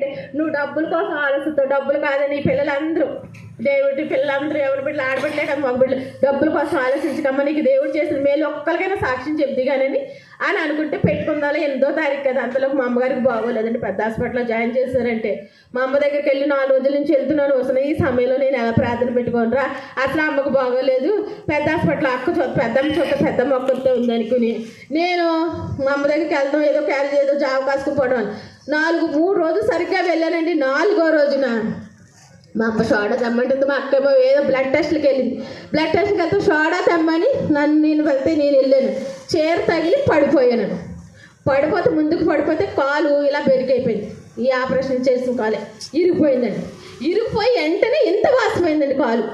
ఏంటంటే నువ్వు డబ్బుల కోసం ఆలోచిస్తావు. డబ్బులు కాదని పిల్లలందరూ దేవుడి పిల్లలందరూ ఎవరి బిడ్డలు ఆడబిడ్డలే కదా మగ బిడ్డలు డబ్బుల కోసం ఆలోచించకమ్మా నీకు దేవుడు చేసిన మేలు ఒక్కరికైనా సాక్ష్యం చెప్తే కానీ అని అనుకుంటే పెట్టుకుందాలో 8వ తారీఖు కదా. అంతలోకి మా అమ్మగారికి బాగోలేదండి, పెద్ద హాస్పిటల్లో జాయిన్ చేశారంటే మా అమ్మ దగ్గరికి వెళ్ళి 4 రోజుల నుంచి వెళ్తున్నాను. వస్తున్నాయి ఈ సమయంలో నేను ఎలా ప్రార్థన పెట్టుకోనరా, అసలు అమ్మకు బాగోలేదు, పెద్ద హాస్పిటల్ పెద్దమ్మ చూస్తే పెద్దమ్మ ఒక్కరితో ఉందనుకుని నేను మా అమ్మ దగ్గరికి వెళ్దాం, ఏదో క్యారేజ్ ఏదో జావ కాసుకుపోవడం 3 రోజులు సరిగ్గా వెళ్ళానండి. 4వ రోజున మా అమ్మ సోడా తెమ్మంటుంది, మా అక్క ఏదో బ్లడ్ టెస్ట్కి వెళ్ళింది. బ్లడ్ టెస్ట్కి వెళ్తే సోడా తెమ్మని నేను వెళ్ళాను. చీర తగిలి పడిపోయాను. పడిపోతే ముందుకు పడిపోతే కాలు ఇలా బెరికైపోయింది. ఈ ఆపరేషన్ చేసిన కాలే ఇరిగిపోయిందండి. ఇరిగిపోయి వెంటనే ఎంత వాసమైందండి కాలు.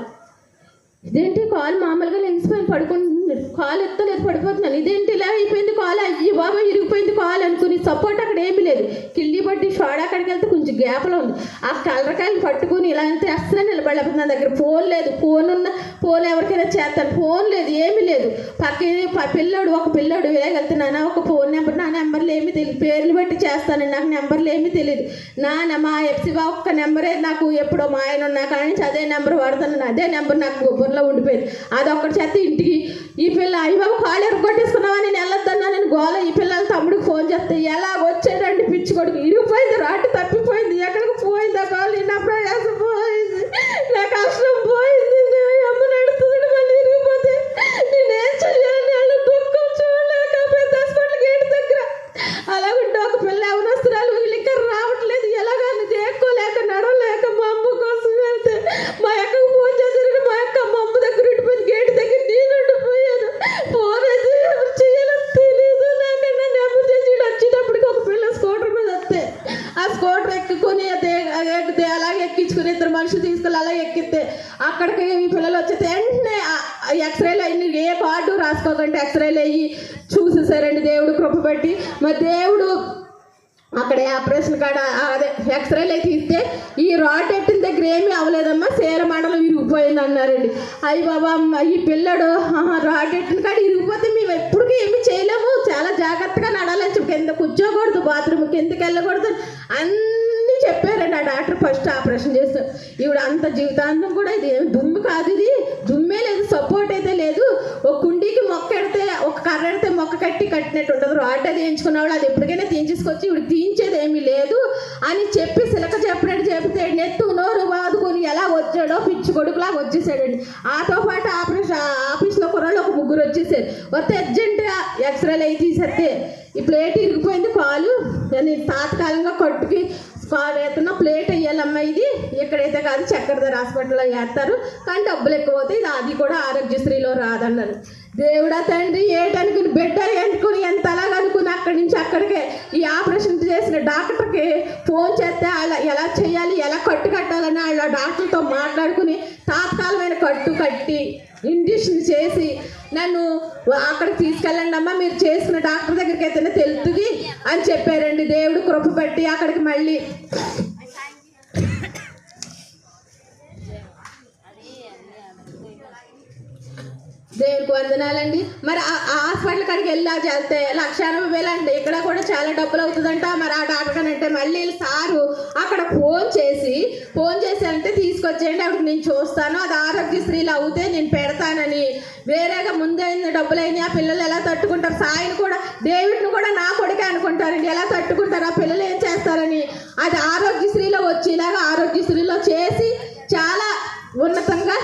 ఇదేంటి కాలు మామూలుగా లెగిసిపోయింది, పడుకుంటుంది, కాలు ఎత్తలేదు, పడిపోతున్నాను, ఇదేంటి ఇలా అయిపోయింది కాలు, అయ్యి బాబా ఇరిగిపోయింది కాలు అనుకుని సపోర్ట్ అక్కడ ఏమీ లేదు. కిల్లి పట్టి షోడా అక్కడికి వెళ్తే కొంచెం గ్యాప్లో ఉంది. ఆ కలరకాయలు పట్టుకుని ఇలా అంతే అస్సలు నిలబడలేకపోతే నా దగ్గర ఫోన్ లేదు. ఫోన్ ఎవరికైనా చేస్తాను, ఫోన్ లేదు, ఏమీ లేదు. ఒక పిల్లడు ఇలాగెళ్తే నాన్న ఒక ఫోన్ నెంబర్, నా నెంబర్లు ఏమీ తెలియదు, పేర్లు బట్టి చేస్తానండి, నాకు నెంబర్లు ఏమీ తెలియదు. మా ఎఫ్సిబా ఒక్క నెంబరే నాకు ఎప్పుడో మా ఆయన ఉన్నా కానీ అదే నెంబర్ వాడతాను, అదే నెంబర్ నాకు గుబ్బర్లో ఉండిపోయింది. అదొక్కటి చేస్తే ఇంటికి ఈ పిల్ల అయ్యబాబు కాళ్ళు ఎరగొట్టేసుకున్నావా నేను వెళ్ళొద్దన్నా నేను గోల. ఈ పిల్లల తమ్ముడికి ఫోన్ చేస్తే ఎలా వచ్చాడండి పిచ్చి కొడుకు, ఇరిగిపోయింది, రాటు తప్పిపోయింది, ఎక్కడికి పోయింది ఆ కాళ్ళు, నా ప్రయాసం పోయింది, నా కష్టం పోయింది, అమ్మ నడుతుంది మళ్ళీ ఇరిగిపోతే నేనేం చెయ్యాలి అని దుఃఖం చూడలేక పెద్ద హాస్పిటల్ గేట్ దగ్గర అలాగుంటే ఒక పిల్ల అవనస్తురాలు వీళ్ళు ఇంకా రావట్లేదు, ఎలాగని దేక్కోలేక నడవలేక మా అమ్మ కోసం వెళ్తే మా అక్కకు ఫోన్ చేశారు. మా అక్క మా అమ్మ దగ్గర ఉండిపోయింది, గేట్ దగ్గర నేను ఉండిపోయాను. ఫోన్ అయితే ఎవరు చేయాలో తెలియదు నాకన్నా నెంబర్ చేసి వచ్చేటప్పటికి ఒక పిల్ల స్కూటర్ మీద వస్తే ఆ స్కూటర్ ఎక్కుకొని ఎక్కితే అలాగే ఎక్కించుకుని 2 మనుషులు తీసుకెళ్ళి అలా ఎక్కితే అక్కడికి ఈ పిల్లలు వచ్చేస్తే వెంటనే ఎక్స్రేలు అయ్యి ఏ కార్డు రాసుకోకండి ఎక్స్రేలు అయ్యి చూసేసారండి దేవుడు కృప బట్టి. మరి దేవుడు అక్కడ ఆపరేషన్ కాడ అదే ఎక్స్రేలు అయితే ఇస్తే ఈ రాడ్ ఎట్టిన దగ్గర ఏమీ అవ్వలేదమ్మా, సేల మండలం ఇరిగిపోయింది అన్నారండి. అయ్యి బాబా ఈ పిల్లడు రాడ్ ఎట్టిన కాడ ఇరిగిపోతే మేము ఎప్పటికీ ఏమీ చేయలేము, చాలా జాగ్రత్తగా నడాలని చెప్పి కింద కూర్చోకూడదు, బాత్రూమ్ కిందకి వెళ్ళకూడదు అన్నీ చెప్పారండి ఆ డాక్టర్ ఫస్ట్ ఆపరేషన్ చేస్తారు. ఈవిడ అంత జీవితాంతం కూడా ఇది దుమ్ము కాదు, ఇది దుమ్మే లేదు, సపోర్ట్ అయితే లేదు, ఒక కుండీకి మొక్క ఎడితే ఒక కర్ర ఎడితే మొక్క కట్టినట్టు ఉంటుంది, రాడ్ అది వేయించుకున్న వాళ్ళు అది ఎప్పటికైనా తీయించుకొచ్చి ఇవి తీయించేది ఏమీ లేదు అని చెప్పి సిలక చెప్పినట్టు చెప్తే నెత్తు నోరు బాదుకొని ఎలా వచ్చాడో పిచ్చి కొడుకులాగా వచ్చేసాడండి. ఆతో పాటు ఆఫీస్లో కుర్రాళ్ళు ఒక 3 వచ్చేసారు. వస్తే అర్జెంటుగా ఎక్స్రేలు అయి తీసేస్తే ఈ ప్లేట్ ఇరిగిపోయింది కాలు, నేను తాత్కాలికంగా కొట్టుకి వేస్తున్న ప్లేట్ వేయాలమ్మా, ఇది ఎక్కడైతే కాదు చక్కెరధర హాస్పిటల్లో వేస్తారు కానీ డబ్బులు ఎక్కువ అవుతాయి, అది కూడా ఆరోగ్యశ్రీలో రాదన్నారు. దేవుడా తండ్రి ఏటనుకుని బిడ్డ అనుకుని ఎంత అలాగనుకుని అక్కడి నుంచి అక్కడికే ఈ ఆపరేషన్ చేసిన డాక్టర్కి ఫోన్ చేస్తే అలా ఎలా చేయాలి ఎలా కట్టాలని వాళ్ళ డాక్టర్తో మాట్లాడుకుని తాత్కాలమైన కట్టు కట్టి ఇంజక్షన్ చేసి నన్ను అక్కడికి తీసుకెళ్ళండి అమ్మా, మీరు చేసుకున్న డాక్టర్ దగ్గరికి అయితేనే తెలుస్తుంది అని చెప్పారండి. దేవుడు కృప పట్టి అక్కడికి మళ్ళీ దేవుడికి వందనాలండి. మరి ఆ హాస్పిటల్ కాడికి వెళ్తే 1,80,000 అండి, ఇక్కడ కూడా చాలా డబ్బులు అవుతుందంట. మరి ఆ డాక్టర్ అంటే మళ్ళీ సారు అక్కడ ఫోన్ చేసి అంటే తీసుకొచ్చేయండి అప్పుడు నేను చూస్తాను, అది ఆరోగ్యశ్రీలు అవుతే నేను పెడతానని వేరేగా ముందైన డబ్బులు అయినాయి. ఆ పిల్లలు ఎలా తట్టుకుంటారు, సాయిని కూడా డేవిడ్ని కూడా నా కొడుకే అనుకుంటారండి, ఎలా తట్టుకుంటారు, ఆ పిల్లలు ఏం చేస్తారని అది ఆరోగ్యశ్రీలో వచ్చేలాగా ఆరోగ్యశ్రీలో చేసి చాలా ఉన్నతంగా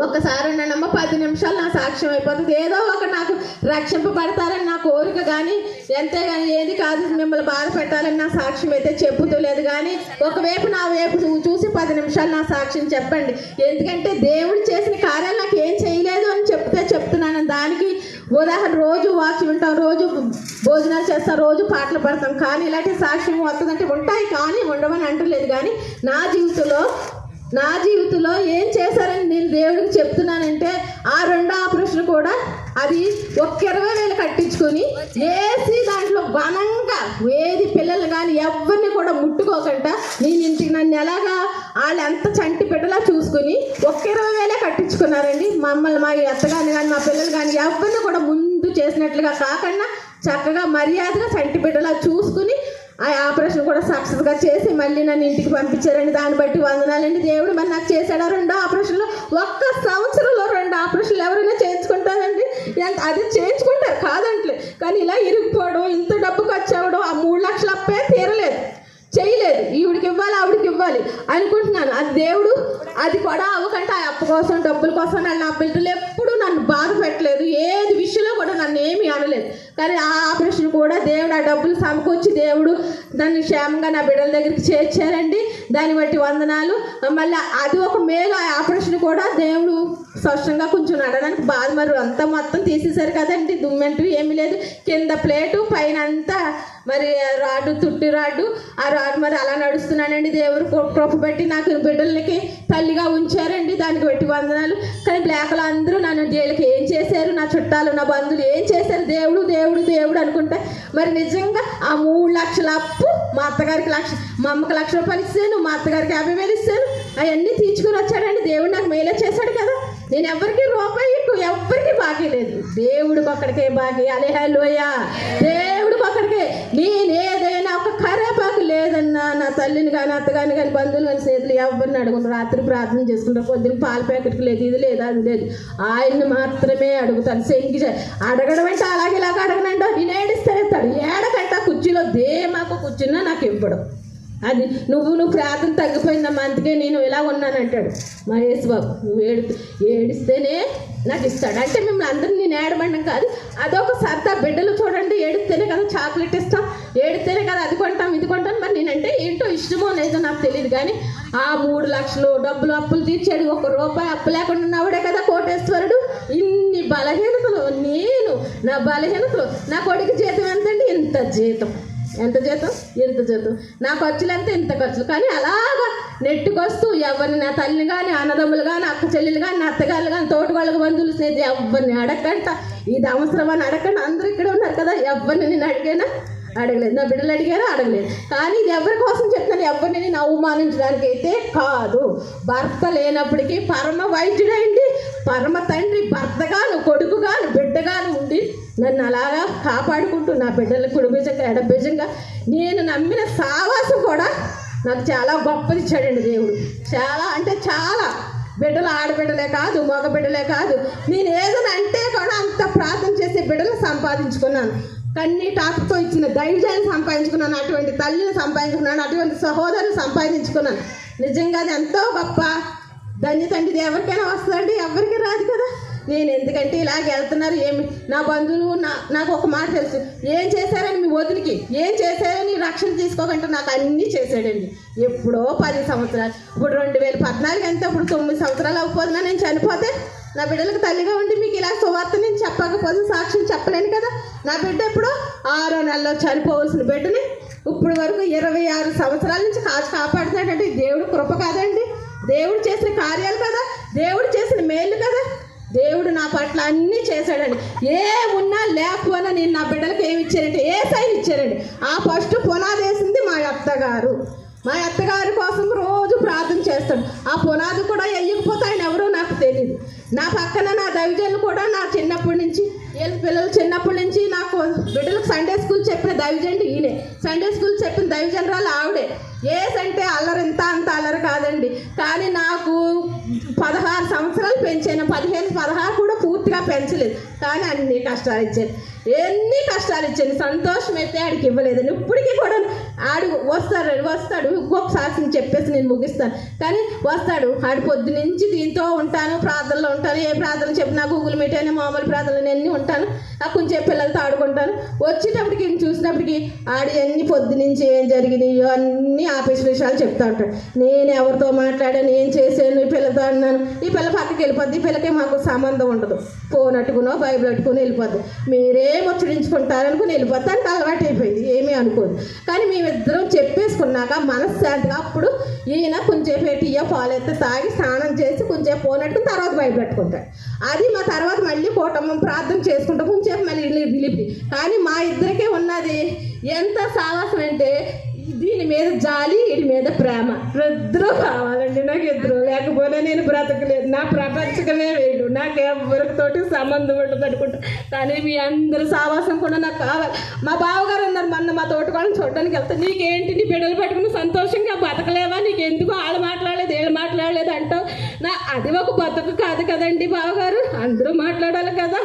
ఒక్కసారి నన్నమ్మ 10 నిమిషాలు నా సాక్ష్యం అయిపోతుంది, ఏదో ఒక నాకు రక్షింపబడతారని నా కోరిక కానీ ఎంతేగాని ఏది కాదు మిమ్మల్ని బాధ పెట్టాలని నా సాక్ష్యం అయితే చెప్పుతలేదు. కానీ ఒకవైపు నా వైపు చూసి 10 నిమిషాలు నా సాక్ష్యం చెప్పండి, ఎందుకంటే దేవుడు చేసిన కార్యాలు నాకు ఏం చేయలేదు అని చెప్తున్నాను. దానికి ఉదాహరణ రోజు వాక్యం వింటాం, రోజు భోజనాలు చేస్తాం, రోజు పాటలు పాడతాం, కానీ ఇలాంటి సాక్ష్యం వస్తుందంటే ఉంటాయి కానీ ఉండవని అంటలేదు. కానీ నా జీవితంలో ఏం చేశారని నేను దేవుడికి చెప్తున్నానంటే ఆ 2 ఆపరేషన్ కూడా అది 20,000 కట్టించుకొని వేసి దాంట్లో ఘనంగా ఏది పిల్లలు కానీ ఎవరిని కూడా ముట్టుకోకుండా నేను ఇంటికి నన్ను ఎలాగా వాళ్ళు ఎంత చంటి బిడ్డలా చూసుకుని 20,000 కట్టించుకున్నారండి. మమ్మల్ని మా అత్తగాని కానీ మా పిల్లలు కానీ ఎవరిని కూడా ముందు చేసినట్లుగా కాకుండా చక్కగా మర్యాదగా చంటి బిడ్డలా చూసుకుని ఆ ఆపరేషన్ కూడా సక్సెస్గా చేసి మళ్ళీ నన్ను ఇంటికి పంపించారండి. దాన్ని బట్టి వందనాలండి. దేవుడు మరి నాకు చేశాడా 2 ఆపరేషన్లు. ఒక్క సంవత్సరంలో 2 ఆపరేషన్లు ఎవరైనా చేయించుకుంటారండి? అది చేయించుకుంటారు కాదంటలే, కానీ ఇలా ఇరుక్కుపోవడం, ఇంత డబ్బు ఖర్చు అవ్వడం, ఆ 3 లక్షల అప్పే తీరలేదు, చేయలేదు. ఈవిడికి ఇవ్వాలి ఆవిడికి ఇవ్వాలి అనుకుంటున్నాను. అది దేవుడు అది కూడా అవ్వకంటే ఆ అప్పు కోసం డబ్బుల కోసం నా బిడ్డలు ఎప్పుడు నన్ను బాధ పెట్టలేదు. ఏది విషయంలో కూడా నన్ను ఏమీ అనలేదు. కానీ ఆ ఆపరేషన్ కూడా దేవుడు ఆ డబ్బులు సమకూర్చి దేవుడు నన్ను క్షేమంగా నా బిడ్డల దగ్గరికి చేర్చారండి. దాన్ని బట్టి వందనాలు. మళ్ళీ అది ఒక మేలు. ఆ ఆపరేషన్ కూడా దేవుడు స్పష్టంగా కొంచెం నడడానికి బాధ, మరి అంతా మొత్తం తీసేశారు కదండి, దుమ్మెంటూ ఏమీ లేదు. కింద ప్లేటు పైన అంతా మరి రాడ్డు, తుట్టి రాడ్డు, ఆ రాడ్డు మరి అలా నడుస్తున్నానండి. దేవుడు కృప పెట్టి నాకు బిడ్డలకి తల్లిగా ఉంచారండి. దానికి పెట్టి వందనాలు. కానీ బ్లాక్లో అందరూ నన్ను జైలుకి ఏం చేశారు, నా చుట్టాలు నా బంధువులు ఏం చేశారు, దేవుడు దేవుడు దేవుడు అనుకుంటా. మరి నిజంగా ఆ 3 లక్షల అప్పు మా అత్తగారికి 1 లక్ష, మా అమ్మకి 1 లక్ష రూపాయలు ఇస్తాను, మా అత్తగారికి 50,000 ఇస్తాను. అవన్నీ తీర్చుకుని వచ్చాడండి. దేవుడు నాకు మేలే చేశాడు కదా. నేను ఎవరికి రూపాయి ఎవ్వరికి బాకీ లేదు, దేవుడికి ఒక్కడికే బాకీ. హల్లెలూయా. దేవుడికి ఒక్కడికే. నేను ఏదైనా ఒక కరేపాకు లేదన్నా నా తల్లిని కానీ అత్తగాని కానీ బంధువులు కానీ స్నేహితులు ఎవరిని అడుగును. రాత్రి ప్రార్థన చేసుకుంటా, పొద్దున్న పాల ప్యాకెట్కి లేదు, ఇది లేదు అది లేదు, ఆయన్ని మాత్రమే అడుగుతాను. సెంకి అడగడం అంటే అలాగే ఇలాగ అడగనండి. నేను ఏడిస్తాడు, ఏడకంట కుర్చీలో దేమాకు కూర్చున్నా నాకు ఇవ్వడం. అది నువ్వు ప్రార్థన తగ్గిపోయిందమ్మా అందుకే నేను ఇలా ఉన్నానంటాడు మా యేసుబాబు. నువ్వు ఏడిస్తేనే నాకు ఇస్తాడు. అంటే మిమ్మల్ని అందరినీ నేను ఏడమండం కాదు, అదొక సరదా. బిడ్డలు చూడండి, ఏడిస్తేనే కదా చాక్లెట్ ఇస్తాం, ఏడిస్తేనే కదా అది కొంటాం ఇది కొంటాం. మరి నేనంటే ఏంటో ఇష్టమో లేదో నాకు తెలియదు. కానీ ఆ 3 లక్షలు డబ్బులు అప్పులు తీర్చాడు. 1 రూపాయి అప్పు లేకుండా ఉన్నవాడే కదా కోటేశ్వరుడు. ఇన్ని బలహీనతలు, నేను నా బలహీనతలు. నా కొడుకు జీతం ఎంతండి? ఇంత జీతం. ఎంత జీతం? ఇంత జీతం. నా ఖర్చులు ఎంత? ఇంత ఖర్చులు. కానీ అలాగా నెట్టుకొస్తూ ఎవరిని, నా తల్లిని కానీ అన్నదమ్ములు కానీ అక్క చెల్లెలు కానీ నా అత్తగారులు కానీ తోటగాళ్ళకి బంధువులు స్నేహితులు ఎవరిని అడగంట. ఇది అవసరం అని అడగండి. అందరూ ఇక్కడ ఉన్నారు కదా, ఎవరిని నేను అడిగానా? అడగలేదు. నా బిడ్డలు అడిగారా? అడగలేదు. కానీ ఇది ఎవరి కోసం చెప్తాను, ఎవరిని నేను అవమానించడానికి అయితే కాదు. భర్త లేనప్పటికీ పరమ వైద్యుడైంది, పరమ తండ్రి, భర్తగాను కొడుకుగాను బిడ్డగాను ఉండి నన్ను అలాగా కాపాడుకుంటూ నా బిడ్డలకు కుడిబీజంగా ఎడబీజంగా నేను నమ్మిన సావాసం కూడా నాకు చాలా గొప్పది ఇచ్చాడండి దేవుడు. చాలా అంటే చాలా. బిడ్డలు ఆడబిడ్డలే కాదు, మగ బిడ్డలే కాదు, నేను ఏదైనా అంటే కూడా అంత ప్రార్థన చేసే బిడ్డలు సంపాదించుకున్నాను. కన్నీటాకుతో ఇచ్చిన దైవజాన్ని సంపాదించుకున్నాను, అటువంటి తల్లిని సంపాదించుకున్నాను, అటువంటి సహోదరుని సంపాదించుకున్నాను. నిజంగా అది ఎంతో గొప్ప ధన్యత అండి. ఇది ఎవరికైనా వస్తుందండి? ఎవరికి రాదు కదా. నేను ఎందుకంటే ఇలాగ వెళ్తున్నారు ఏమి నా బంధువులు నాకు ఒక మాట తెలుసు, ఏం చేశారని మీ వదిలికి ఏం చేశారని రక్షణ తీసుకోకంటే నాకు అన్నీ చేశాడండి. ఎప్పుడో 10 సంవత్సరాలు, ఇప్పుడు 2014 అంతే, ఇప్పుడు 9 సంవత్సరాలు అవ్వకపోతున్నా. నేను చనిపోతే నా బిడ్డలకు తల్లిగా ఉండి మీకు ఇలా సువార్త నేను చెప్పకపోతే సాక్ష్యం చెప్పలేను కదా. నా బిడ్డ ఎప్పుడో 6వ నెలలో చనిపోవలసిన బిడ్డని ఇప్పుడు వరకు 26 సంవత్సరాల నుంచి కాపాడుతున్నాడంటే దేవుడు కృప కాదండి, దేవుడు చేసిన కార్యాలు కదా, దేవుడు చేసిన మేలు కదా. దేవుడు నా పట్ల అన్నీ చేశాడండి. ఏమున్నా లేకపోయినా నేను నా బిడ్డలకు ఏమి ఇచ్చారంటే ఏ సైన్ ఇచ్చారండి. ఆ ఫస్ట్ పునాది వేసింది మా అత్తగారు. మా అత్తగారి కోసం రోజు ప్రార్థన చేస్తాడు. ఆ పునాది కూడా వేయకపోతే ఆయన ఎవరో నాకు తెలియదు. నా పక్కన నా దైవజనులు కూడా నా చిన్నప్పటి నుంచి, వీళ్ళ పిల్లలు చిన్నప్పటి నుంచి నాకు బిడ్డలకు సండే స్కూల్ చెప్పిన దైవజనుడు ఈయనే. సండే స్కూల్ చెప్పిన దైవజనరాలు ఆవిడే. అంటే అల్లరి ఇంత అంత అల్లరి కాదండి. కానీ నాకు 16 సంవత్సరాలు పెంచాను, 15, 16 కూడా పూర్తిగా పెంచలేదు. కానీ అన్ని కష్టాలు ఇచ్చాను, ఎన్ని కష్టాలు ఇచ్చాను. సంతోషం అయితే ఆడికి ఇవ్వలేదండి. ఇప్పటికీ కూడా ఆడు వస్తాడు ఇంకొకసారి చెప్పేసి నేను ముగిస్తాను. కానీ వస్తాడు ఆడు పొద్దు నుంచి దీంతో ఉంటాను, ప్రార్థనలో ఉంటాను. ఏ ప్రార్థన చెప్పినా గూగుల్ మీట్ అయినా మామూలు ప్రార్థనలు అన్నీ ఉంటాను. కొంచెం పిల్లలతో ఆడుకుంటాను. వచ్చేటప్పటికి చూసినప్పటికి ఆడి అన్ని పొద్దు నుంచి ఏం జరిగినాయో అన్నీ ఆఫీస్ విషయాలు చెప్తా ఉంటాడు. నేను ఎవరితో మాట్లాడాను, ఏం చేశాను, ఈ పిల్లతో అన్నాను, ఈ పిల్ల పక్కకి వెళ్ళిపోద్ది, ఈ పిల్లకి మాకు సంబంధం ఉండదు, ఫోన్ అట్టుకునో బైబిల్ అట్టుకుని వెళ్ళిపోద్ది, మీరే ముచ్చడించుకుంటారనుకుని వెళ్ళిపోద్ది. అంటే అలవాటు అయిపోయింది, ఏమీ అనుకోదు. కానీ మేమిద్దరం చెప్పేసుకున్నాక మనశ్శాంతిగా అప్పుడు ఈయన కొంచెం పెట్టియో పాలెత్తే తాగి స్నానం చేసి కొంచెం ఫోన్ అట్టుకుని తర్వాత బైబిల్ పెట్టుకుంటాడు. అది మా తర్వాత మళ్ళీ కుటుంబం ప్రార్థన చేసుకుంటాం, కొంచెం మళ్ళీ రిలీఫ్. కానీ మా ఇద్దరికే ఉన్నది ఎంత సావాసం అంటే దీని మీద జాలి, వీడి మీద ప్రేమ, ఇద్దరు కావాలండి నాకు. ఇద్దరు లేకపోతే నేను బ్రతకలేదు. నా ప్రపంచకమే వేడు, నాకు ఎవరితోటి సంబంధం ఉండదు అనుకుంటా. కానీ మీ అందరు సావాసం కూడా నాకు కావాలి. మా బావగారు అన్నారు మొన్న మా తోటకోళ్ళని చూడడానికి వెళ్తే, నీకేంటి నీ బిడ్డలు పెట్టుకుని సంతోషంగా బతకలేవా, నీకెందుకు వాళ్ళు మాట్లాడలేదు వీళ్ళు మాట్లాడలేదు అంటావు. అది ఒక బతుకు కాదు కదండి బావగారు. అందరూ మాట్లాడాలి కదా,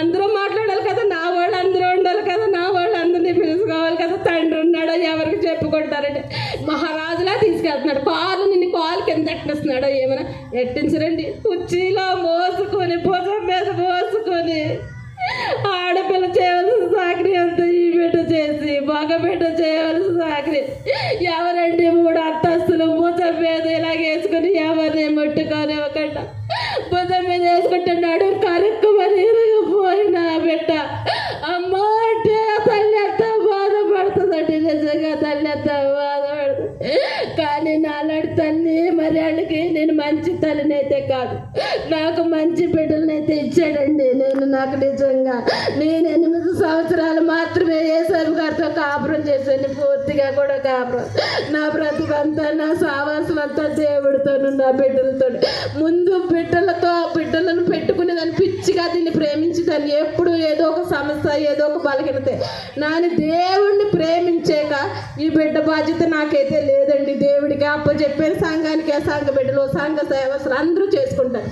అందరూ మాట్లాడాలి కదా, నా వాళ్ళు అందరూ ఉండాలి కదా, నా వాళ్ళు అందరినీ పిలుచుకోవాలి కదా. తండ్రి ఉన్నాడో ఎవరికి చెప్పుకుంటారంటే మహారాజులా తీసుకెళ్తున్నాడు. నిన్ను కాలు కింద ఎట్టిస్తున్నాడో ఏమైనా ఎట్టించరండి. కుర్చీలో మోసుకొని భుజం మీద మోసుకొని ఆడపిల్ల చేయవలసిన సాకరి అంతా ఈ బిడ్డ చేసి మగ బిడ్డ చేయవలసిన సాకరి ఎవరండి 3 అంతస్తులు భుజం మీద ఇలాగ వేసుకుని ఎవరిని ముట్టుకొని ఒకట భుజం మీద వేసుకుంటున్నాడు. కరుక్కుమని పోయిన బిడ్డ అమ్మ అంటే తల్లి ఎంత బాధపడుతుందండి. నిజంగా తల్లి ఎంత బాధపడుతుంది. కానీ నాలాంటి తల్లి మరి వాళ్ళకి నేను మంచి తల్లినైతే కాదు, నాకు మంచి బిడ్డలనైతే ఇచ్చాడండి. నాకు నిజంగా నేను 8 సంవత్సరాలు మాత్రమే యేసయ్య గారితో కాపురం చేశాను. పూర్తిగా కూడా కాపురం. నా బ్రతుకంతా నా సావాసం అంతా దేవుడితోను నా బిడ్డలతో. ముందు బిడ్డలను పెట్టుకుని దాన్ని పిచ్చిగా దీన్ని ప్రేమించేదాన్ని. ఎప్పుడు ఏదో ఒక సమస్య, ఏదో ఒక బలహీనత. నాని దేవుణ్ణి ప్రేమించాక ఈ బిడ్డ బాధ్యత నాకైతే లేదండి. దేవుడికి అప్పచెప్పాను. సంఘానికి సంఘ బిడ్డలు, సంఘ సేవకులు అందరూ చేసుకుంటారు.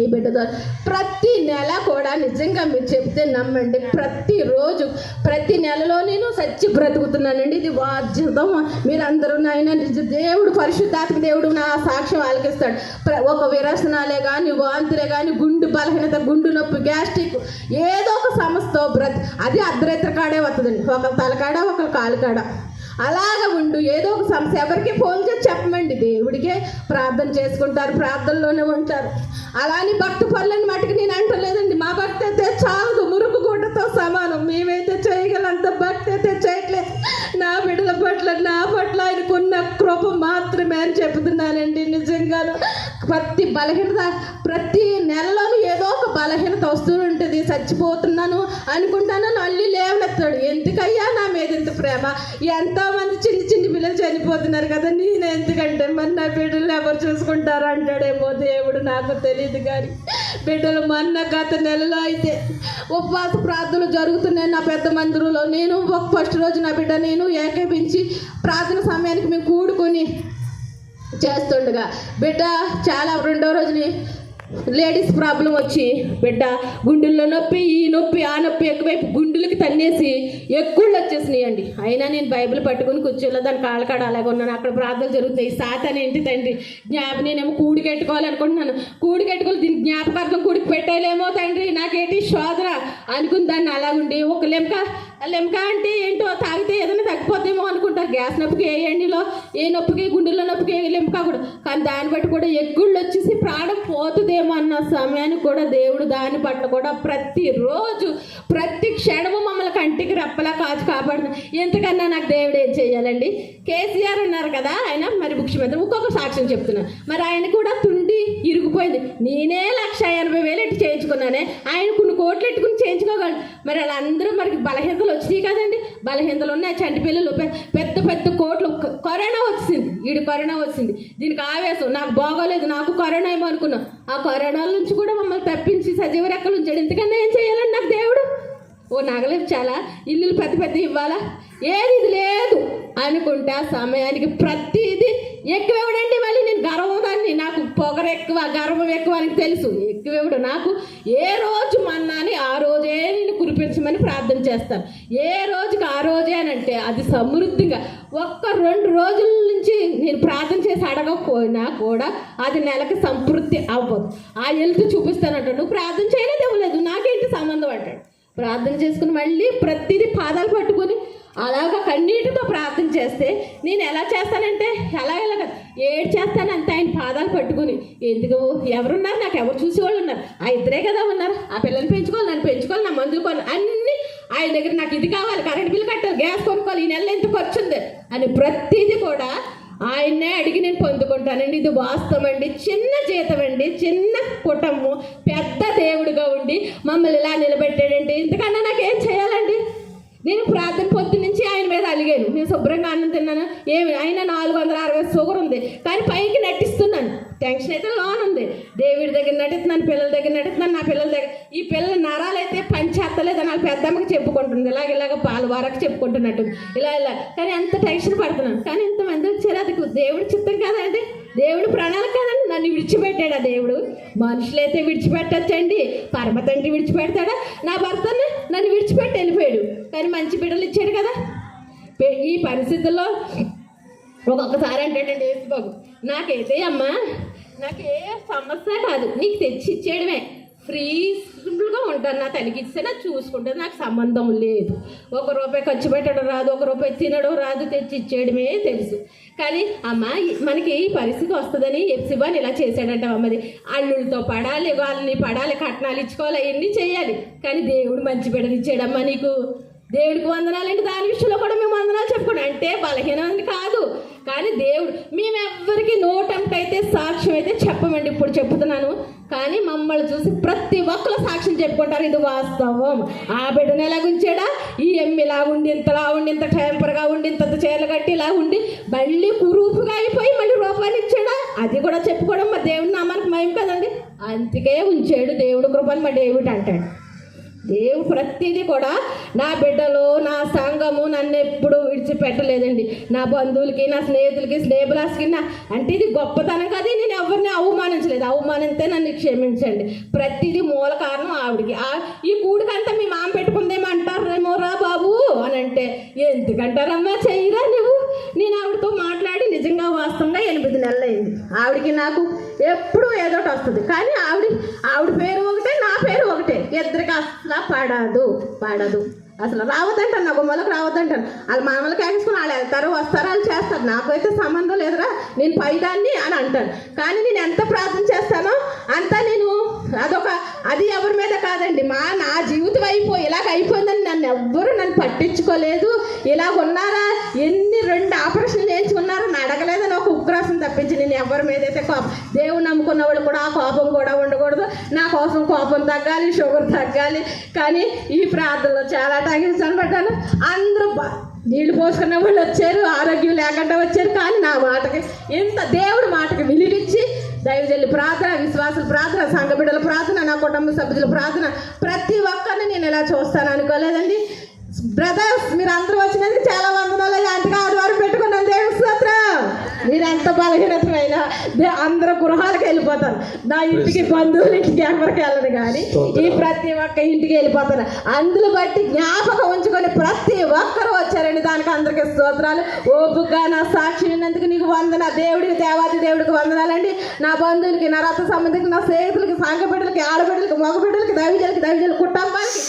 ఈ బిడ్డతో ప్రతి నెల కూడా నిజంగా మీరు చెప్తే నమ్మండి, ప్రతిరోజు ప్రతి నెలలో నేను సచ్చి బ్రతుకుతున్నానండి. ఇది బాధ్యత. మీరందరూ నాయన దేవుడు, పరిశుద్ధాత్మ దేవుడు నా సాక్ష్యం ఆలకిస్తాడు. ఒక విరసనాలే కానీ, వాంతులే కానీ, గుండు బలహీనత, గుండు నొప్పి, గ్యాస్ట్రిక్, ఏదో ఒక సమస్యతో అది అర్ధరాత్రి కాడే వస్తుందండి. ఒకరి తలకాడ, ఒకరి కాలు కాడ అలాగ ఉండు. ఏదో ఒక సమస్య ఎవరికి ఫోన్ చేసి చెప్పమండి. దేవుడికే ప్రార్థన చేసుకుంటారు, ప్రార్థనలోనే ఉంటారు. అలాని భక్తి పనులని మటుకు నేను అంటలేదండి. మా భక్తి అయితే చాలదు, మురుగు గుడ్డతో సమానం. మేమైతే చేయగలంత భక్తి అయితే చేయట్లేదు. నా బిడ్డల పట్ల, నా పట్ల ఆయనకున్న కృప మాత్రమే అని చెబుతున్నానండి. నిజంగాను ప్రతి బలహీనత, ప్రతి నెలలోనూ ఏదో ఒక బలహీనత వస్తూ ఉంటుంది. చచ్చిపోతున్నాను అనుకుంటాను, మళ్ళీ లేవనెత్తాడు. ఎందుకయ్యా నా మీద ఇంత ప్రేమ? ఎంతోమంది చిన్ని పిల్లలు చనిపోతున్నారు కదా, నేను ఎందుకంటే మరి నా బిడ్డలు ఎవరు చూసుకుంటారు అంటాడేమో దేవుడు, నాకు తెలియదు. కానీ బిడ్డలు మొన్న గత నెలలో అయితే ఉపవాస ప్రార్థనలు జరుగుతున్నాయి నా పెద్ద మందిరంలో. నేను ఫస్ట్ రోజు నా బిడ్డ నేను ఏకీపించి ప్రార్థన సమయానికి మేము కూడుకొని చేస్తుండగా బిడ్డ చాలా రెండో రోజుని లేడీస్ ప్రాబ్లం వచ్చి బిడ్డ గుండెల్లో నొప్పి, ఈ నొప్పి, ఆ నొప్పి ఎక్కువైపు గుండెలకి తన్నేసి ఎక్కుళ్ళు వచ్చేసినాయండి. అయినా నేను బైబిల్ పట్టుకుని కూర్చోలే, దాని కాళ్ళకాడ అలాగే ఉన్నాను. అక్కడ ప్రార్థనలు జరుగుతాయి. సాతాను ఏంటి తండ్రి నేనేమో కూడి కట్టుకోవాలనుకుంటున్నాను. కూడి కట్టుకోవాలి, దీనికి జ్ఞాపకార్థం కూడికి పెట్టేలేమో తండ్రి, నాకేంటి శోధన అనుకుని దాన్ని అలాగుండి ఒక లెంక అంటే ఏంటో తాగితే ఏదైనా తగ్గిపోద్దేమో అనుకుంటారు. గ్యాస్ నొప్పికి ఏ ఎండిలో, ఏ నొప్పికి, గుండెల్లో నొప్పికి లెంక కూడా. కానీ దాన్ని బట్టి కూడా ఎక్కుళ్ళు వచ్చేసి ప్రాణం పోతుందేమో అన్న సమయానికి కూడా దేవుడు దాని పట్ల కూడా ప్రతిరోజు ప్రతి క్షణము మమ్మల్ని కంటికి రెప్పలా కాచి కాపాడుతుంది. ఎంతకన్నా నాకు దేవుడు ఏం చేయాలండి? కేసీఆర్ ఉన్నారు కదా, ఆయన మరి ముఖ్యమంత్రి. ఇంకొక సాక్ష్యం చెప్తున్నా. మరి ఆయన కూడా తుండి ఇరిగిపోయింది. నేనే 1,80,000 ఎట్టి చేయించుకున్నానే, ఆయన కొన్ని కోట్లు ఎట్టుకుని చేయించుకోగలడు. మరి వాళ్ళందరూ మనకి బలహీనతలు వచ్చినాయి కదండి. బలహీనతలు ఉన్నాయి, చంటి పిల్లలు, పెద్ద పెద్ద కోట్లు. కరోనా వచ్చింది, కరోనా వచ్చింది. దీనికి ఆవేశం, నాకు బాగోలేదు, నాకు కరోనా ఏమో అనుకున్నాం. ఆ కరోనాల నుంచి కూడా మమ్మల్ని తప్పించి సజీవ రెక్కలు ఉంచాడు. ఎందుకన్నా ఏం చేయాలండి నాకు దేవుడు? ఓ నగలేదు చాలా, ఇల్లులు పెద్ద ఇవ్వాలా, ఏది ఇది లేదు అనుకుంటే ఆ సమయానికి ప్రతిదీ ఎక్కువ ఇవ్వడండి. మళ్ళీ నేను గర్వదాన్ని, నాకు పొగరు ఎక్కువ, గర్వం ఎక్కువ అని తెలుసు. ఎక్కువ ఇవ్వడు. నాకు ఏ రోజు మన్నాని ఆ రోజే నేను కురిపించమని ప్రార్థన చేస్తాను. ఏ రోజుకి ఆ రోజే అని అంటే అది సమృద్ధిగా 1-2 రోజుల నుంచి నేను ప్రార్థన చేసి అడగకపోయినా కూడా అది నెలకి సంతృప్తి అవ్వదు. ఆ హెల్త్ చూపిస్తానంటాడు. నువ్వు ప్రార్థన చేయలేదు, ఇవ్వలేదు, నాకేంటి సంబంధం అంటాడు. ప్రార్థన చేసుకుని మళ్ళీ ప్రతిదీ పాదాలు పట్టుకొని అలాగా కన్నీటితో ప్రార్థన చేస్తే నేను ఎలా చేస్తానంటే ఎలాగ ఏడు చేస్తాను అంతే. ఆయన పాదాలు పట్టుకుని, ఎందుకు ఎవరున్నారు, నాకు ఎవరు చూసేవాళ్ళు ఉన్నారు, ఆ ఇద్దరే కదా ఉన్నారు, ఆ పిల్లల్ని పెంచుకోవాలి, నన్ను పెంచుకోవాలి, నా మందులు కొనాలి, అన్నీ ఆయన దగ్గర. నాకు ఇది కావాలి, కరెంట్ బిల్ కట్టాలి, గ్యాస్ కొనుక్కోవాలి, ఈ నెలలో ఎంత ఖర్చు ఉంది అని ప్రతిదీ కూడా ఆయన్నే అడిగి నేను పొందుకుంటానండి. ఇది వాస్తవం అండి. చిన్న జీతం అండి, చిన్న కుటుంబం, పెద్ద దేవుడిగా ఉండి మమ్మల్ని ఇలా నిలబెట్టాడండి. ఇంతకన్నా నాకేం చేయాలండి? నేను ప్రార్థన పొద్దు నుంచి ఆయన మీద అలిగాను. నేను శుభ్రంగా అన్నం తిన్నాను, ఏమి అయినా 460 షుగర్ ఉంది, కానీ పైకి నటిస్తున్నాను. టెన్షన్ అయితే లోన్ ఉంది. దేవుడి దగ్గర నటిస్తున్నాను, పిల్లల దగ్గర నటిస్తున్నాను. నా పిల్లల దగ్గర ఈ పిల్లల నరాలు అయితే పనిచేస్తలేదని వాళ్ళ పెద్దమ్మకి చెప్పుకుంటుంది, ఇలాగ పాలు వారకు చెప్పుకుంటున్నట్టు ఇలా. కానీ అంత టెన్షన్ పడుతున్నాను. కానీ ఇంతమంది వచ్చారు, అది దేవుడి చిత్తం కదండి, దేవుడు ప్రణాళిక కదండి. నన్ను విడిచిపెట్టాడా దేవుడు? మనుషులైతే విడిచిపెట్టచ్చండి, పరమ తండ్రి విడిచిపెడతాడా? నా భర్తని నన్ను విడిచిపెట్టి వెళ్ళిపోయాడు, కానీ మంచి బిడ్డలు ఇచ్చాడు కదా. ఈ పరిస్థితుల్లో ఒక్కొక్కసారి అంటాడండి యేసుబాబు, నాకైతే అమ్మా నాకే సమస్య కాదు, నీకు తెచ్చి ఇచ్చేయడమే, ఫ్రీ సింపుల్గా ఉంటాను, నా తల్లికి ఇస్తే నాకు చూసుకుంటే నాకు సంబంధం లేదు. 1 రూపాయి ఖర్చు పెట్టడం రాదు, 1 రూపాయి తినడం రాదు, తెచ్చి ఇచ్చేయడమే తెలుసు. కానీ అమ్మ మనకి ఈ పరిస్థితి వస్తుందని ఎప్సిబాన్ ఇలా చేశాడంట. అమ్మది అల్లుళ్ళతో పడాలి, వాళ్ళని పడాలి, కట్నాలు ఇచ్చుకోవాలి, అవన్నీ చేయాలి. కానీ దేవుడు మంచి బిడ్డలు ఇచ్చాడమ్మా నీకు. దేవుడికి వందనాలంటే దాని విషయంలో కూడా మేము వందనాలు చెప్పుకోండి, అంటే బలహీనమని కాదు. కానీ దేవుడు మేమెవ్వరికి నోటంటైతే సాక్ష్యం అయితే చెప్పమండి, ఇప్పుడు చెప్తున్నాను. కానీ మమ్మల్ని చూసి ప్రతి ఒక్కరు సాక్ష్యం చెప్పుకుంటారు, ఇది వాస్తవం. ఆ బిడ్డను ఎలా ఉంచాడా, ఈ ఎమ్మిలా ఉండి, ఇంతలా ఉండి, ఇంత టెంపర్గా ఉండి, ఇంత చీరలు కట్టి ఇలా ఉండి, మళ్ళీ కురూపుగా అయిపోయి మళ్ళీ రూపాయలు ఇచ్చాడా, అది కూడా చెప్పుకోవడం మా దేవుడి నామానికి మయం కదండి. అందుకే ఉంచాడు దేవుడు కృపని మా దేవుడు అంటాడు. దేవుడు ప్రతిదీ కూడా నా బిడ్డలు, నా సంఘము నన్ను ఎప్పుడు విడిచిపెట్టలేదండి. నా బంధువులకి, నా స్నేహితులకి, స్నేహితులకి అంటే ఇది గొప్పతనం కాదు. నేను ఎవరిని అవమానించలేదు, అవమానిస్తే నన్ను క్షమించండి. ప్రతిదీ మూల కారణం ఆవిడికి. ఈ కూడికంతా మీ మామ పెట్టుకుందేమో అంటారేమో రా బాబు అని అంటే, ఎందుకంటారమ్మా చెయ్యరా నువ్వు. నేను ఆవిడతో మాట్లాడి నిజంగా వాస్తవంగా 8 నెలలు అయింది. ఆవిడికి నాకు ఎప్పుడు ఏదోటి వస్తుంది, కానీ ఆవిడ పేరు ఒకటే, నా పేరు ఒకటే, ఇద్దరికి అసలు పడదు అసలు. రావద్దంటాను, నా గుమ్మలకు రావద్దంటాను. వాళ్ళు మామూలు కాకేసుకుని వాళ్ళు వెళ్తారు, వస్తారు, వాళ్ళు చేస్తారు, నాకైతే సంబంధం లేదురా, నేను పైదాన్ని అని అంటాను. కానీ నేను ఎంత ప్రార్థన చేస్తానో అంతా నేను అది ఎవరి మీద కాదండి, నా జీవితం ఇలాగ అయిపోయిందని నన్ను పట్టించుకోలేదు. ఇలాగ ఉన్నారా, 2 ఆపరేషన్లు చేయించుకున్నారో అని అడగలేదని ఒక ఉగ్రాసం తప్పించి నేను ఎవరి మీద అయితే కోపం. దేవుడు నమ్ముకున్న వాళ్ళు కూడా ఆ కోపం కూడా ఉండకూడదు. నా కోసం కోపం తగ్గాలి, షుగర్ తగ్గాలి. కానీ ఈ ప్రార్థనలో చాలా టెన్షన్ పడ్డాను. అందరూ నీళ్లు పోసుకున్న వాళ్ళు వచ్చారు, ఆరోగ్యం లేకుండా వచ్చారు. కానీ నా మాటకి దేవుడి మాటకి విలువిచ్చి దైవజల్లి ప్రార్థన, విశ్వాసుల ప్రార్థన, సంఘ బిడ్డల ప్రార్థన, నా కుటుంబ సభ్యుల ప్రార్థన, ప్రతి ఒక్కరిని నేను ఇలా చూస్తాను అనుకోలేదండి. బ్రదర్స్ మీరు అందరూ వచ్చినందుకు చాలా వందనాలు. అంతగా ఆదివారం పెట్టుకున్నాను, దేవుడి స్తోత్రం. మీరు ఎంత బలహీనతమైనా అందరూ గృహాలకు వెళ్ళిపోతారు. నా ఇంటికి, బంధువుల ఇంటికి ఎవరికి వెళ్ళను, కానీ ఈ ప్రతి ఒక్క ఇంటికి వెళ్ళిపోతారు. అందులో బట్టి జ్ఞాపకం ఉంచుకొని ప్రతి ఒక్కరు వచ్చారండి, దానికి అందరికీ స్తోత్రాలు. ఓపుగా నా సాక్షి విన్నందుకు నీకు వందన. దేవుడికి, దేవాది దేవుడికి వందనాలండి. నా బంధువులకి, నా రక్త సంబంధికి, నా స్నేహితులకి, సంఘ బిడ్డలకి, ఆడబిడ్డలకి, మగ బిడ్డలకి, దైవజనులకి కుటుంబానికి,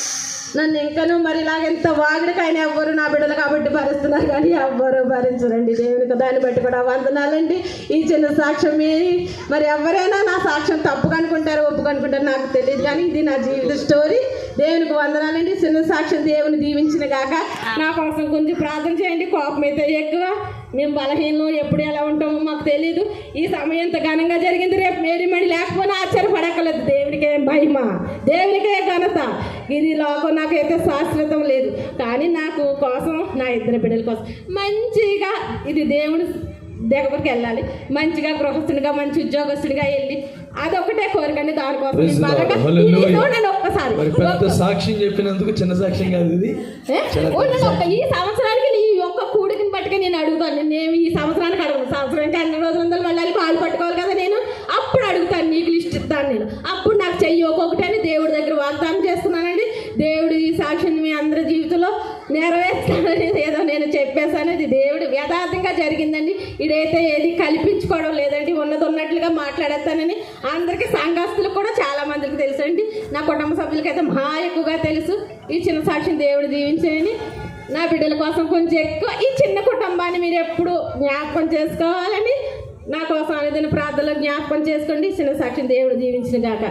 నన్ను ఇంకనూ మరి ఇలాగెంత వాగిడికి ఆయన ఎవ్వరు నా బిడ్డలు కాబట్టి భరిస్తున్నారు, కానీ ఎవ్వరు భరించరండి. దేవునికి దాన్ని బట్టి కూడా వందనాలండి. ఈ చిన్న సాక్ష్యం మరి ఎవరైనా నా సాక్ష్యం తప్పుగా అనుకుంటారో ఒప్పుగా అనుకుంటారో నాకు తెలియదు, కానీ ఇది నా జీవిత స్టోరీ. దేవునికి వందనాలండి. చిన్న సాక్ష్యం దేవుని దీవించిన గాక. నా కోసం కొంచెం ప్రార్థన చేయండి. కోపం అయితే ఎక్కువ, మేము బలహీనం, ఎప్పుడు ఎలా ఉంటామో మాకు తెలీదు. ఈ సమయం ఇంత ఘనంగా జరిగింది, రేపు మేరీ మడి లేకపోయినా ఆశ్చర్యపడక్కలేదు. దేవునికే మహిమ, దేవునికే ఘనత. ఇది లోకం నాకైతే శాశ్వతం లేదు, కానీ నాకు కోసం, నా 2 బిడ్డల కోసం మంచిగా ఇది దేవుని దగ్గరికి వెళ్ళాలి, మంచిగా గృహస్థుడిగా, మంచి ఉద్యోగస్తుడిగా వెళ్ళి, అదొకటే కోరికండి. దానికోసం నేను ఒక్కసారి సాక్ష్యం చెప్పినందుకు చిన్న సాక్ష్యం కాదు ఇది. ఈ సంవత్సరానికి నీ ఒక్క కూడికిని బట్టిగా నేను అడుగుతాను. నేను ఈ సంవత్సరానికి అడగను, సంవత్సరానికి 2 రోజులు మళ్ళీ కాలు పట్టుకోవాలి కదా నేను, అప్పుడు అడుగుతాను, నీకు లిస్ట్ ఇస్తాను నేను. అప్పుడు నాకు చెయ్యి ఒక్కొక్కటని దేవుడి దగ్గర వాగ్దానం చేస్తున్నానండి. దేవుడి ఈ సాక్ష్యం మీ అందరి జీవితంలో నెరవేర్చాలని ఏదో నేను చెప్పేసాను. ఇది దేవుడు యథార్థంగా జరిగిందండి. ఇదైతే ఏది కల్పించుకోవడం లేదండి, ఉన్నది ఉన్నట్లుగా మాట్లాడేస్తానని అందరికీ, సంఘస్థులకు కూడా చాలా మందికి తెలుసండి, నా కుటుంబ సభ్యులకి అయితే మహా ఎక్కువగా తెలుసు. ఈ చిన్న సాక్ష్యం దేవుడు దీవించాయని. నా బిడ్డల కోసం కొంచెం ఎక్కువ, ఈ చిన్న కుటుంబాన్ని మీరు ఎప్పుడు జ్ఞాపకం చేసుకోవాలని నా కోసం అనేది ప్రార్థనలో జ్ఞాపకం చేసుకోండి. చిన్న సాక్ష్యం దేవుడు దీవించిన గాక.